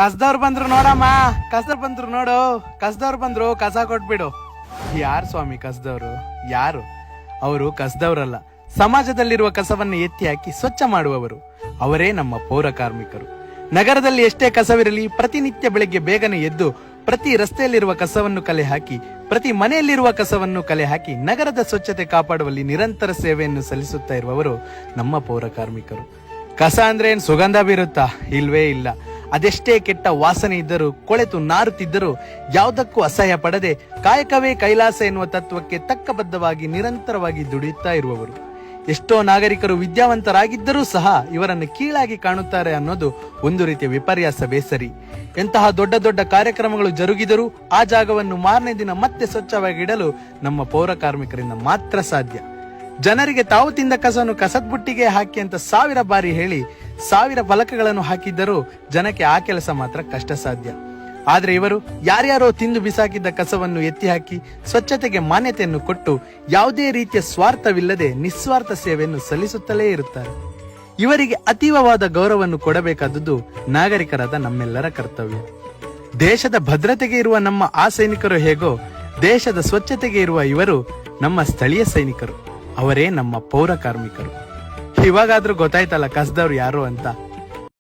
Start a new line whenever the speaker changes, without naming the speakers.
ಕಸ್ದವ್ರು ಬಂದ್ರು ನೋಡಮ್ಮ, ಕಸ್ದವ್ರು ಬಂದ್ರು ನೋಡು, ಕಸ್ದವ್ರು ಬಂದ್ರು ಕಸ ಕೊಟ್ಬಿಡು. ಯಾರು ಸ್ವಾಮಿ ಕಸ್ದವ್ರು? ಯಾರು ಅವರು? ಕಸ್ದವ್ರಲ್ಲ, ಸಮಾಜದಲ್ಲಿರುವ ಕಸವನ್ನು ಎತ್ತಿ ಹಾಕಿ ಸ್ವಚ್ಛ ಮಾಡುವವರು. ಅವರೇ ನಮ್ಮ ಪೌರ ಕಾರ್ಮಿಕರು. ನಗರದಲ್ಲಿ ಎಷ್ಟೇ ಕಸವಿರಲಿ, ಪ್ರತಿನಿತ್ಯ ಬೆಳಗ್ಗೆ ಬೇಗನೆ ಎದ್ದು ಪ್ರತಿ ರಸ್ತೆಯಲ್ಲಿರುವ ಕಸವನ್ನು ಕಲೆ ಹಾಕಿ, ಪ್ರತಿ ಮನೆಯಲ್ಲಿರುವ ಕಸವನ್ನು ಕಲೆ ಹಾಕಿ ನಗರದ ಸ್ವಚ್ಛತೆ ಕಾಪಾಡುವಲ್ಲಿ ನಿರಂತರ ಸೇವೆಯನ್ನು ಸಲ್ಲಿಸುತ್ತಾ ಇರುವವರು ನಮ್ಮ ಪೌರ ಕಾರ್ಮಿಕರು. ಕಸ ಅಂದ್ರೆ ಏನ್ ಸುಗಂಧ ಬೀರುತ್ತಾ? ಇಲ್ವೇ ಇಲ್ಲ. ಅದೆಷ್ಟೇ ಕೆಟ್ಟ ವಾಸನೆ ಇದ್ದರೂ, ಕೊಳೆತು ನಾರುತ್ತಿದ್ದರೂ ಯಾವುದಕ್ಕೂ ಅಸಹ್ಯ ಪಡದೆ ಕಾಯಕವೇ ಕೈಲಾಸ ಎನ್ನುವ ತತ್ವಕ್ಕೆ ತಕ್ಕಬದ್ಧವಾಗಿ ನಿರಂತರವಾಗಿ ದುಡಿಯುತ್ತಾ ಇರುವವರು. ಎಷ್ಟೋ ನಾಗರಿಕರು ವಿದ್ಯಾವಂತರಾಗಿದ್ದರೂ ಸಹ ಇವರನ್ನು ಕೀಳಾಗಿ ಕಾಣುತ್ತಾರೆ ಅನ್ನೋದು ಒಂದು ರೀತಿಯ ವಿಪರ್ಯಾಸ, ಬೇಸರಿ. ಎಂತಹ ದೊಡ್ಡ ದೊಡ್ಡ ಕಾರ್ಯಕ್ರಮಗಳು ಜರುಗಿದರೂ ಆ ಜಾಗವನ್ನು ಮಾರನೇ ದಿನ ಮತ್ತೆ ಸ್ವಚ್ಛವಾಗಿಡಲು ನಮ್ಮ ಪೌರ ಕಾರ್ಮಿಕರಿಂದ ಮಾತ್ರ ಸಾಧ್ಯ. ಜನರಿಗೆ ತಾವು ತಿಂದ ಕಸವನ್ನು ಕಸದ ಬುಟ್ಟಿಗೆ ಹಾಕಿ ಅಂತ 1000 ಬಾರಿ ಹೇಳಿ 1000 ಫಲಕಗಳನ್ನು ಹಾಕಿದ್ದರೂ ಜನಕ್ಕೆ ಆ ಕೆಲಸ ಮಾತ್ರ ಕಷ್ಟ ಸಾಧ್ಯ. ಆದ್ರೆ ಇವರು ಯಾರ್ಯಾರೋ ತಿಂದು ಬಿಸಾಕಿದ್ದ ಕಸವನ್ನು ಎತ್ತಿ ಹಾಕಿ ಸ್ವಚ್ಛತೆಗೆ ಮಾನ್ಯತೆಯನ್ನು ಕೊಟ್ಟು ಯಾವುದೇ ರೀತಿಯ ಸ್ವಾರ್ಥವಿಲ್ಲದೆ ನಿಸ್ವಾರ್ಥ ಸೇವೆಯನ್ನು ಸಲ್ಲಿಸುತ್ತಲೇ ಇರುತ್ತಾರೆ. ಇವರಿಗೆ ಅತೀವವಾದ ಗೌರವವನ್ನು ಕೊಡಬೇಕಾದದ್ದು ನಾಗರಿಕರಾದ ನಮ್ಮೆಲ್ಲರ ಕರ್ತವ್ಯ. ದೇಶದ ಭದ್ರತೆಗೆ ಇರುವ ನಮ್ಮ ಆ ಸೈನಿಕರು ಹೇಗೋ, ದೇಶದ ಸ್ವಚ್ಛತೆಗೆ ಇರುವ ಇವರು ನಮ್ಮ ಸ್ಥಳೀಯ ಸೈನಿಕರು. ಅವರೇ ನಮ್ಮ ಪೌರ ಕಾರ್ಮಿಕರು. ಇವಾಗಾದ್ರೂ ಗೊತ್ತಾಯ್ತಲ್ಲ ಕಸ್ದವ್ರು ಯಾರು ಅಂತ.